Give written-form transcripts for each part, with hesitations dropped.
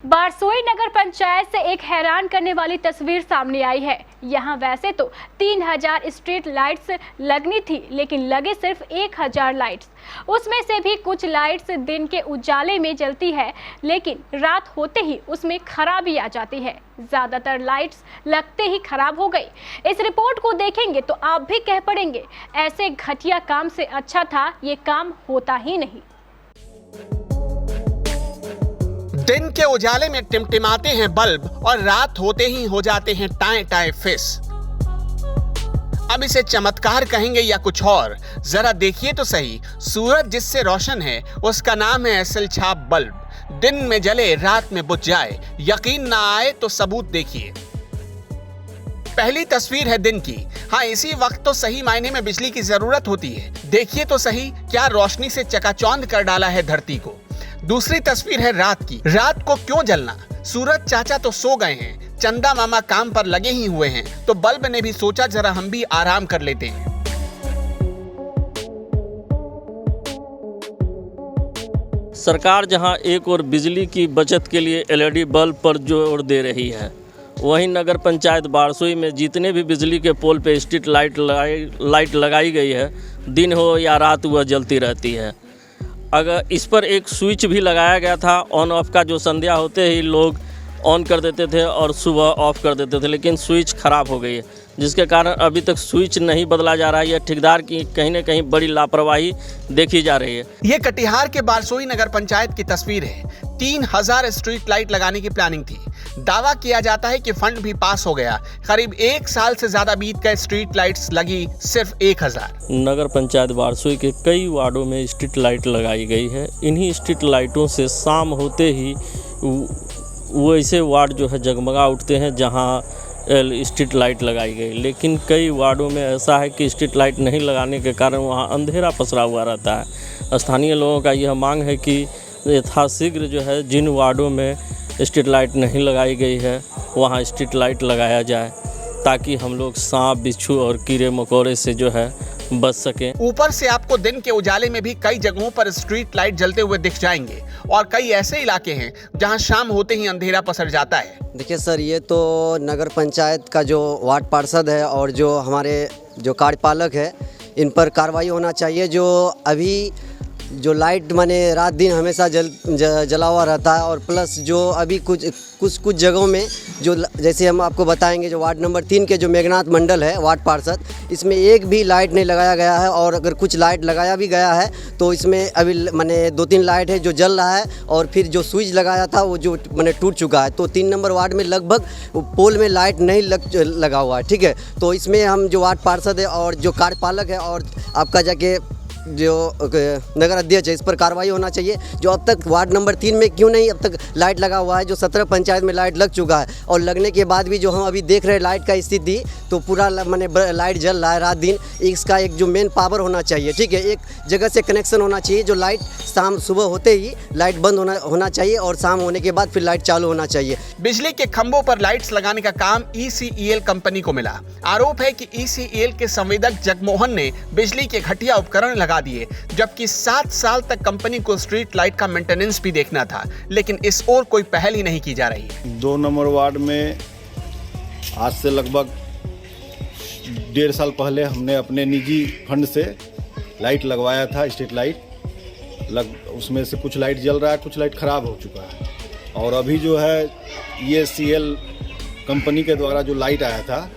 बारसोई नगर पंचायत से एक हैरान करने वाली तस्वीर सामने आई है। यहाँ वैसे तो 3000 स्ट्रीट लाइट्स लगनी थी, लेकिन लगे सिर्फ 1000 लाइट्स। उसमें से भी कुछ लाइट्स दिन के उजाले में जलती है, लेकिन रात होते ही उसमें खराबी आ जाती है। ज्यादातर लाइट्स लगते ही खराब हो गई। इस रिपोर्ट को देखेंगे तो आप भी कह पड़ेंगे, ऐसे घटिया काम से अच्छा था ये काम होता ही नहीं। दिन के उजाले में टिमटिमाते हैं बल्ब और रात होते ही हो जाते हैं टाए टाए फिस। अब इसे चमत्कार कहेंगे या कुछ और, जरा देखिए तो सही। सूरज जिससे रोशन है उसका नाम है असल छाप बल्ब। दिन में जले रात में बुझ जाए, यकीन ना आए तो सबूत देखिए। पहली तस्वीर है दिन की। हाँ, इसी वक्त तो सही मायने में बिजली की जरूरत होती है। देखिए तो सही, क्या रोशनी से चकाचौंध कर डाला है धरती को। दूसरी तस्वीर है रात की। रात को क्यों जलना? सूरज चाचा तो सो गए हैं, चंदा मामा काम पर लगे ही हुए हैं, तो बल्ब ने भी सोचा जरा हम भी आराम कर लेते हैं। सरकार जहां एक और बिजली की बचत के लिए एलईडी बल्ब पर जोर दे रही है, वहीं नगर पंचायत बारसोई में जितने भी बिजली के पोल पे स्ट्रीट लाइट लगाई गई है, दिन हो या रात वह जलती रहती है। अगर इस पर एक स्विच भी लगाया गया था ऑन ऑफ का, जो संध्या होते ही लोग ऑन कर देते थे और सुबह ऑफ कर देते थे, लेकिन स्विच ख़राब हो गई है, जिसके कारण अभी तक स्विच नहीं बदला जा रहा है। यह ठेकेदार की कहीं ना कहीं बड़ी लापरवाही देखी जा रही है। ये कटिहार के बारसोई नगर पंचायत की तस्वीर है। 3000 स्ट्रीट लाइट लगाने की प्लानिंग थी। दावा किया जाता है कि फंड भी पास हो गया। करीब 1 साल से ज्यादा बीत गए, स्ट्रीट लाइट्स लगी सिर्फ 1000। नगर पंचायत बारसोई के कई वार्डों में स्ट्रीट लाइट लगाई गई है। इन्हीं स्ट्रीट लाइटों से शाम होते ही वैसे वार्ड जो है जगमगा उठते हैं जहां स्ट्रीट लाइट लगाई गई, लेकिन कई वार्डों में ऐसा है कि स्ट्रीट लाइट नहीं लगाने के कारण वहां अंधेरा पसरा हुआ रहता है। स्थानीय लोगों का यह मांग है कि यथाशीघ्र जो है जिन वार्डों में स्ट्रीट लाइट नहीं लगाई गई है वहां स्ट्रीट लाइट लगाया जाए, ताकि हम लोग सांप बिच्छू और कीड़े मकोड़े से जो है बच सकें। ऊपर से आपको दिन के उजाले में भी कई जगहों पर स्ट्रीट लाइट जलते हुए दिख जाएंगे, और कई ऐसे इलाके हैं जहां शाम होते ही अंधेरा पसर जाता है। देखिए सर, ये तो नगर पंचायत का जो वार्ड पार्षद है और जो हमारे जो कार्यपालक है, इन पर कार्रवाई होना चाहिए। जो अभी जो लाइट माने रात दिन हमेशा जला हुआ रहता है, और प्लस जो अभी कुछ जगहों में जो जैसे हम आपको बताएंगे, जो वार्ड नंबर 3 के जो मेघनाथ मंडल है वार्ड पार्षद, इसमें एक भी लाइट नहीं लगाया गया है। और अगर कुछ लाइट लगाया भी गया है तो इसमें अभी माने 2-3 लाइट है जो जल रहा है, और फिर जो स्विच लगाया था वो जो माने टूट चुका है। तो 3 नंबर वार्ड में लगभग पोल में लाइट नहीं लगा हुआ है। ठीक है, तो इसमें हम जो वार्ड पार्षद है और जो कार्यपालक है और आपका जाके जो नगर अध्यक्ष है, इस पर कार्रवाई होना चाहिए। जो अब तक वार्ड नंबर 3 में क्यों नहीं अब तक लाइट लगा हुआ है, जो 17 पंचायत में लाइट लग चुका है, और लगने के बाद भी जो हम अभी देख रहे हैं लाइट का स्थिति, तो पूरा माने लाइट जल रहा है रात दिन। इसका एक जो मेन पावर होना चाहिए, ठीक है, एक जगह से कनेक्शन होना चाहिए। जो लाइट शाम सुबह होते ही लाइट बंद होना चाहिए, और शाम होने के बाद फिर लाइट चालू होना चाहिए। बिजली के खंभों पर लाइट्स लगाने का काम ECEL कंपनी को मिला। आरोप है कि ECEL के संवेदक जगमोहन ने बिजली के घटिया उपकरण लगा दिए, जबकि 7 साल तक कंपनी को स्ट्रीट लाइट का मेंटेनेंस भी देखना था, लेकिन इस ओर कोई पहल ही नहीं की जा रही। 2 नंबर वार्ड में आज से लगभग 1.5 साल पहले हमने अपने निजी फंड से लाइट लगवाया था, स्ट्रीट लाइट। उसमें से कुछ लाइट जल रहा है, कुछ लाइट ख़राब हो चुका है। और अभी जो है ECEL कंपनी के द्वारा जो लाइट आया था,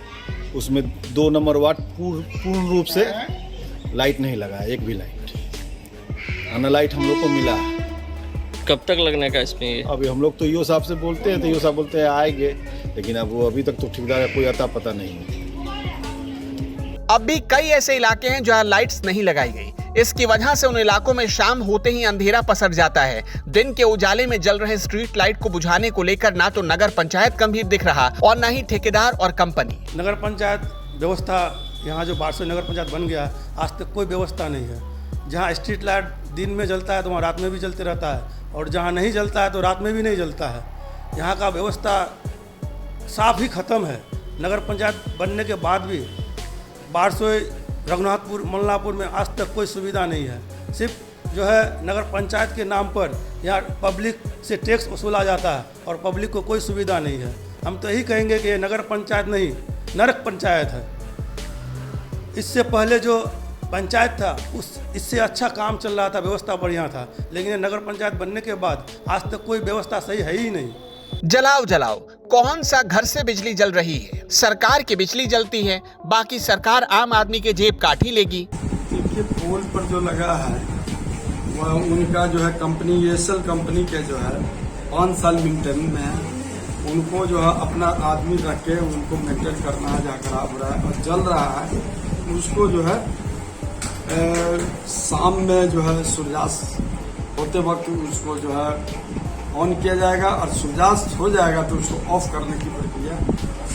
उसमें 2 नंबर वार्ड पूर्ण रूप से लाइट नहीं लगा है, एक भी लाइट। आना लाइट हम लोग को मिला है। कब तक लगने का इसमें? अभी हम लोग तो ईओ साहब से बोलते हैं, तो ईओ साहब बोलते हैं आएंगे, लेकिन अब वो अभी तक तो ठेकेदार का कोई अता पता नहीं है। अब भी कई ऐसे इलाके हैं जहां लाइट्स नहीं लगाई गई। इसकी वजह से उन इलाकों में शाम होते ही अंधेरा पसर जाता है। दिन के उजाले में जल रहे स्ट्रीट लाइट को बुझाने को लेकर ना तो नगर पंचायत गंभीर दिख रहा, और ना ही ठेकेदार और कंपनी। नगर पंचायत व्यवस्था, यहाँ जो बारसोई नगर पंचायत बन गया, आज तक कोई व्यवस्था नहीं है। जहाँ स्ट्रीट लाइट दिन में जलता है तो वहाँ रात में भी जलते रहता है, और जहाँ नहीं जलता है तो रात में भी नहीं जलता है। यहाँ का व्यवस्था साफ ही ख़त्म है। नगर पंचायत बनने के बाद भी बारसोई, रघुनाथपुर, मल्लापुर में आज तक कोई सुविधा नहीं है। सिर्फ जो है नगर पंचायत के नाम पर यहाँ पब्लिक से टैक्स वसूला जाता है और पब्लिक को कोई सुविधा नहीं है। हम तो यही कहेंगे कि ये नगर पंचायत नहीं, नरक पंचायत है। इससे पहले जो पंचायत था इससे अच्छा काम चल रहा था, व्यवस्था बढ़िया था, लेकिन नगर पंचायत बनने के बाद आज तक कोई व्यवस्था सही है ही नहीं। जलाओ जलाओ, कौन सा घर से बिजली जल रही है? सरकार की बिजली जलती है, बाकी सरकार आम आदमी के जेब काट ही लेगी। देखिए, पोल पर जो लगा है वह उनका जो है कंपनी एयरसेल कंपनी के जो है 5 साल मेंटेनेंस में है। उनको जो है अपना आदमी रख के उनको मेंटेन करना है, जहाँ खराब हो रहा है और जल रहा है उसको जो है शाम में जो है सूर्यास्त होते वक्त उसको जो है ऑन किया जाएगा और सूर्यास्त हो जाएगा तो उसको ऑफ करने की प्रक्रिया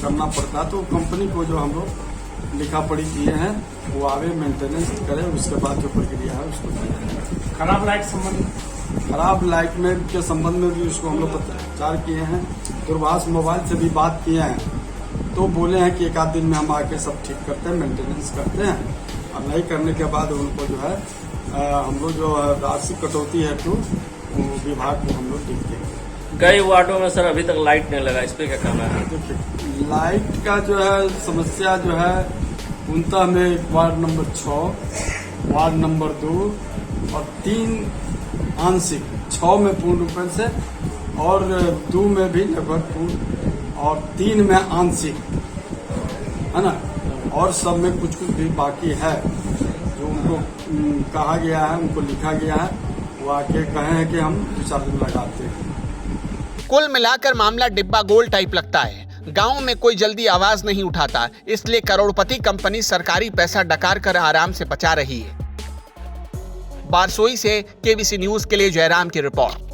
करना पड़ता है। तो कंपनी को जो हम लोग लिखा पढ़ी किए हैं वो आगे मेंटेनेंस करें, उसके बाद जो प्रक्रिया है उसको किया जाएगा। खराब लाइट में के संबंध में भी उसको हम लोग प्रचार किए हैं। दूरभाष मोबाइल से भी बात किए हैं तो बोले हैं कि 1 आध दिन में हम आके सब ठीक करते हैं, मेंटेनेंस करते हैं। और नहीं करने के बाद उनको जो है हम लोग जो राशि कटौती है तो विभाग को हम लोग देखते हैं। कई वार्डों में सर अभी तक लाइट नहीं लगा, इस पे क्या कहना है? देखिए, लाइट का जो है समस्या जो है पूर्णतः में वार्ड नंबर 6, वार्ड नंबर 2 और 3 आंशिक, 6 में पूर्ण रूप से और 2 में भी लगभग पूर्ण और 3 में आंशिक है ना, और सब में कुछ कुछ भी बाकी है। जो उनको कहा गया है, उनको लिखा गया है, वो आके कहे हैं कि हम 2-4 दिन लगाते हैं। कुल मिलाकर मामला डिब्बा गोल टाइप लगता है। गांव में कोई जल्दी आवाज नहीं उठाता, इसलिए करोड़पति कंपनी सरकारी पैसा डकार कर आराम से बचा रही है। बारसोई से केबीसी न्यूज के लिए जयराम की रिपोर्ट।